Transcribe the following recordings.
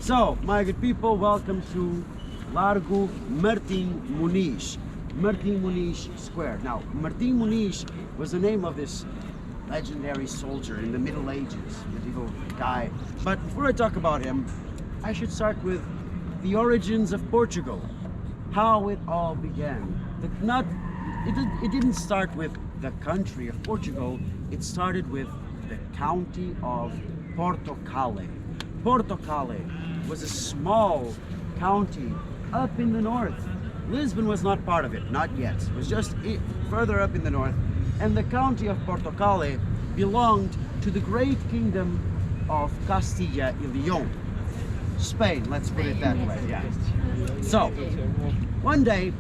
So, my good people, welcome to Largo Martim Muniz. Martim Muniz Square. Now, Martim Muniz was the name of this legendary soldier in the Middle Ages, medieval guy. But before I talk about him, I should start with the origins of Portugal, how it all began. It didn't start with the country of Portugal, it started with the county of Portugal. Portugal was a small county up in the north. Lisbon was not part of it, not yet. It was just further up in the north. And the county of Portugal belonged to the great kingdom of Castilla y León. Spain, let's put it that way. Yeah. So, one day,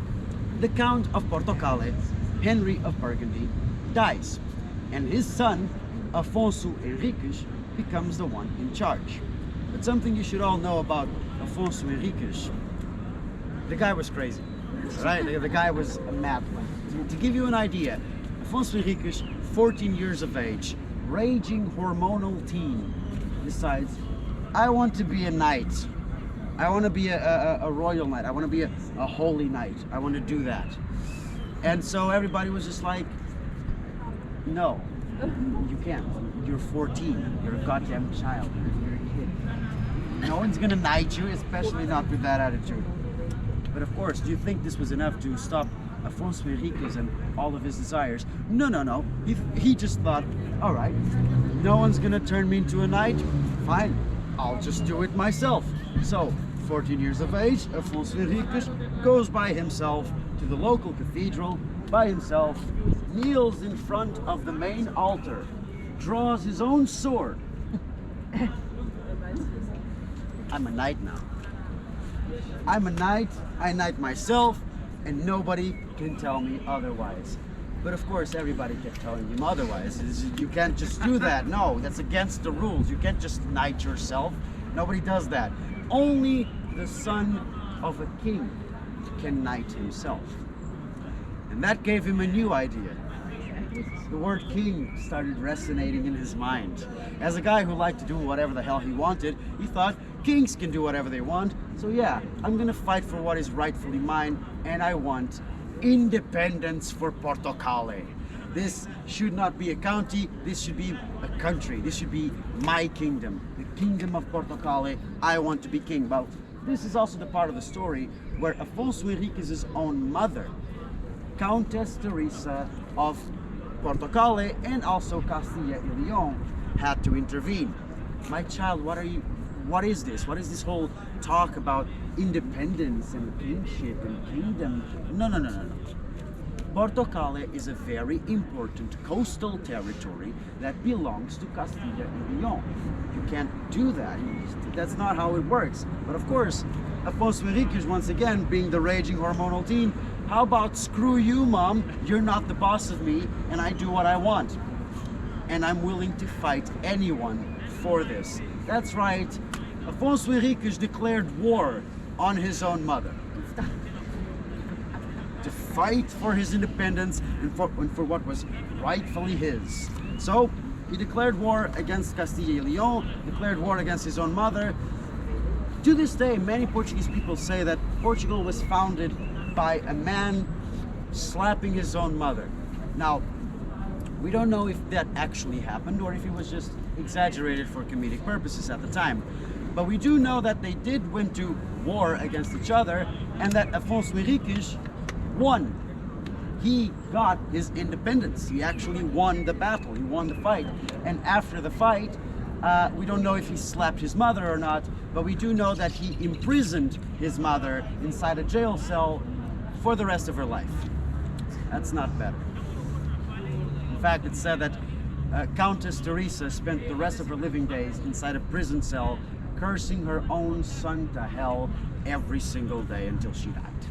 the Count of Portugal, Henry of Burgundy, dies, and his son, Afonso Henriques, becomes the one in charge. But something you should all know about Afonso Henriques, the guy was crazy, right? The guy was a madman. To give you an idea, Afonso Henriques, 14 years of age, raging hormonal teen, decides, I want to be a knight. I want to be a royal knight. I want to be a holy knight. I want to do that. And so everybody was just like, no, you can't. You're 14. You're a goddamn child. You're a kid. No one's gonna knight you, especially not with that attitude. But of course, do you think this was enough to stop Afonso Henriques and all of his desires? No. He just thought, all right, no one's gonna turn me into a knight. Fine, I'll just do it myself. So, 14 years of age, Afonso Henriques goes by himself to the local cathedral, by himself, kneels in front of the main altar, draws his own sword. I'm a knight now. I'm a knight, I knight myself, and nobody can tell me otherwise. But of course, everybody kept telling him otherwise. You can't just do that. No, that's against the rules. You can't just knight yourself. Nobody does that. Only the son of a king can knight himself. And that gave him a new idea. The word king started resonating in his mind. As a guy who liked to do whatever the hell he wanted, he thought kings can do whatever they want. So yeah, I'm gonna fight for what is rightfully mine, and I want independence for Portugal. This should not be a county, this should be a country. This should be my kingdom, the kingdom of Portugal. I want to be king. Well, this is also the part of the story where Afonso Henriques' own mother, Countess Teresa of Portugal and also Castilla y León, had to intervene. My child, what is this? What is this whole talk about independence and kingship and kingdom? No. Portugal is a very important coastal territory that belongs to Castilla y León. You can't do that. That's not how it works. But of course, Afonso Henriques, once again, being the raging hormonal teen, how about screw you, mom? You're not the boss of me, and I do what I want. And I'm willing to fight anyone for this. That's right. Afonso Henriques declared war on his own mother. To fight for his independence and for what was rightfully his. So, he declared war against Castilla y León, declared war against his own mother. To this day, many Portuguese people say that Portugal was founded by a man slapping his own mother. Now, we don't know if that actually happened or if it was just exaggerated for comedic purposes at the time. But we do know that they did went to war against each other and that Afonso Henriques won. He got his independence. He actually won the battle. He won the fight. And after the fight, we don't know if he slapped his mother or not, but we do know that he imprisoned his mother inside a jail cell for the rest of her life. That's not better. In fact, it's said that Countess Teresa spent the rest of her living days inside a prison cell, cursing her own son to hell every single day until she died.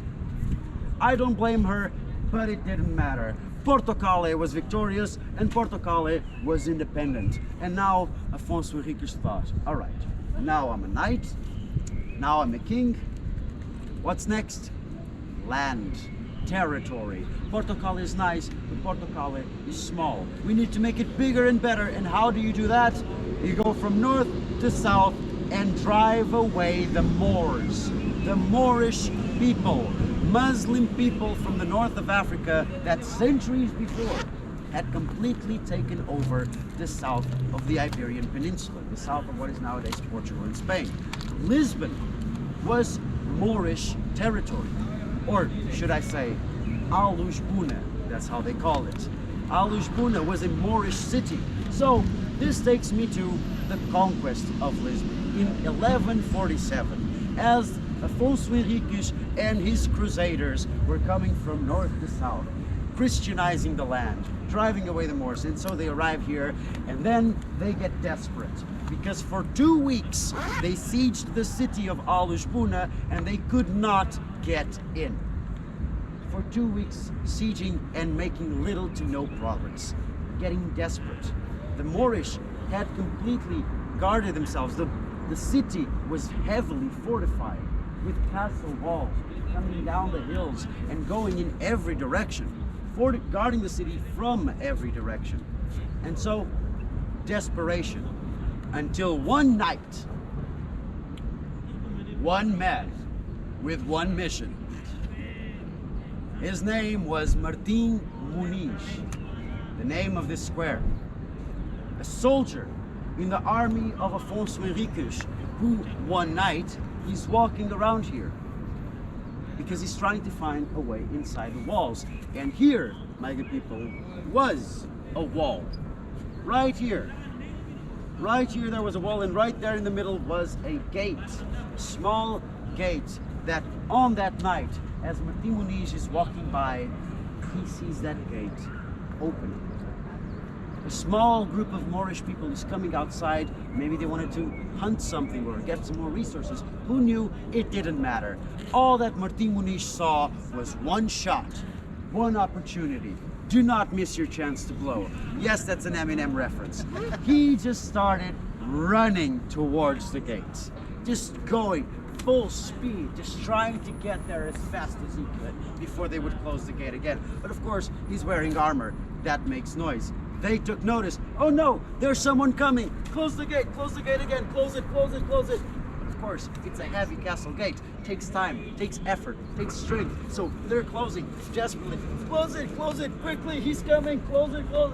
I don't blame her, but it didn't matter. Portugal was victorious and Portugal was independent. And now Afonso Henriques thought, all right, now I'm a knight, now I'm a king. What's next? Land, territory. Portugal is nice, but Portugal is small. We need to make it bigger and better. And how do you do that? You go from north to south and drive away the Moors, the Moorish people, Muslim people from the north of Africa that centuries before had completely taken over the south of the Iberian Peninsula, the south of what is nowadays Portugal and Spain. Lisbon was Moorish territory, or should I say, Al-Ujbuna, that's how they call it. Al-Ujbuna was a Moorish city. So this takes me to the conquest of Lisbon in 1147, as Afonso Henriques and his crusaders were coming from north to south, Christianizing the land, driving away the Moors. And so they arrive here, and then they get desperate, because for 2 weeks they sieged the city of Al-Ujbuna and they could not get in. For 2 weeks sieging and making little to no progress, getting desperate. The Moorish had completely guarded themselves. The city was heavily fortified with castle walls coming down the hills and going in every direction, guarding the city from every direction. And so, desperation, until one night, one man with one mission. His name was Martim Muniz, the name of this square. A soldier in the army of Afonso Henriques, who one night he's walking around here because he's trying to find a way inside the walls. And here, my good people, was a wall. Right here. Right here there was a wall, and right there in the middle was a gate. A small gate that on that night, as Martim Muniz is walking by, he sees that gate opening. A small group of Moorish people is coming outside. Maybe they wanted to hunt something or get some more resources. Who knew? It didn't matter. All that Martim Muniz saw was one shot, one opportunity. Do not miss your chance to blow. Yes, that's an Eminem reference. He just started running towards the gates. Just going full speed, just trying to get there as fast as he could before they would close the gate again. But of course, he's wearing armor. That makes noise. They took notice. Oh no, there's someone coming. Close the gate again. Close it, close it, close it. Of course, it's a heavy castle gate. Takes time, takes effort, takes strength. So they're closing desperately. Close it, quickly, he's coming. Close it, close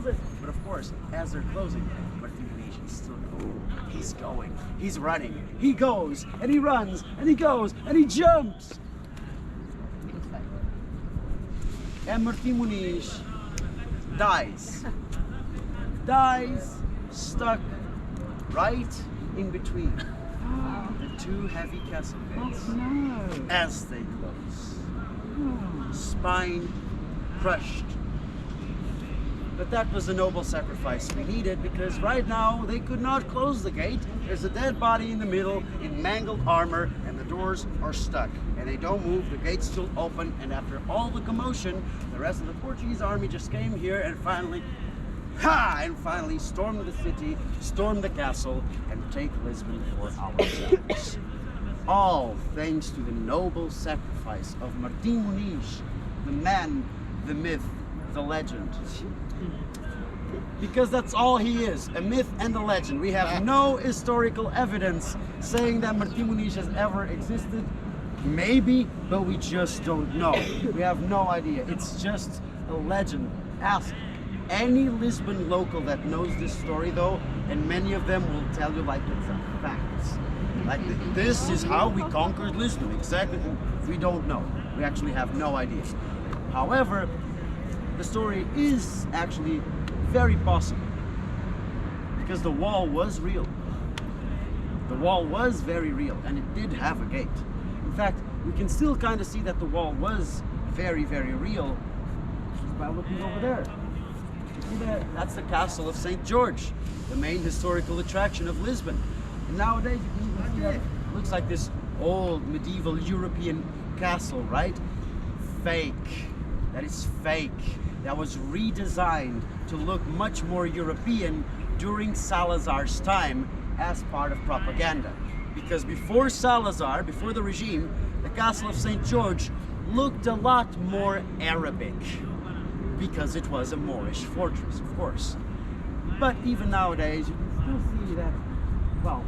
it. But of course, as they're closing, Martim Muniz is still going. He's going, he's running. He goes, and he runs, and he goes, and he jumps. And Martim Muniz dies stuck right in between the two heavy castle gates as they close. Spine crushed. But that was a noble sacrifice we needed, because right now they could not close the gate. There's a dead body in the middle in mangled armor, and the doors are stuck and they don't move. The gate's still open, and after all the commotion, the rest of the Portuguese army just came here and finally stormed the city, stormed the castle, and take Lisbon for ourselves. All thanks to the noble sacrifice of Martim Muniz, the man, the myth, the legend. Because that's all he is, a myth and a legend. We have no historical evidence saying that Martim Muniz has ever existed. Maybe, but we just don't know. We have no idea. It's just a legend. Ask any Lisbon local that knows this story though, and many of them will tell you like it's a fact. Like, this is how we conquered Lisbon. Exactly. We don't know. We actually have no idea. However, the story is actually very possible, because the wall was real. The wall was very real, and it did have a gate. In fact, we can still kind of see that the wall was very, very real just by looking over there. You see that? That's the castle of St. George, the main historical attraction of Lisbon. And nowadays you can even see that it looks like this old medieval European castle, right? Fake. That is fake. That was redesigned to look much more European during Salazar's time as part of propaganda. Because before Salazar, before the regime, the castle of St. George looked a lot more Arabic, because it was a Moorish fortress, of course. But even nowadays, you can still see that, well,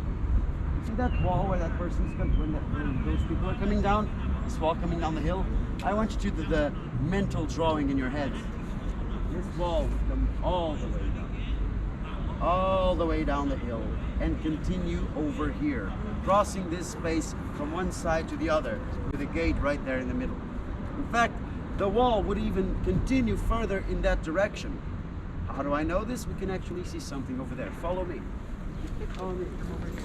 See that wall where that person's coming, when those people are coming down, this wall coming down the hill? I want you to do the mental drawing in your head. This wall would come all the way down. All the way down the hill and continue over here, crossing this space from one side to the other with a gate right there in the middle. In fact, the wall would even continue further in that direction. How do I know this? We can actually see something over there. Follow me. Follow me. Come over here.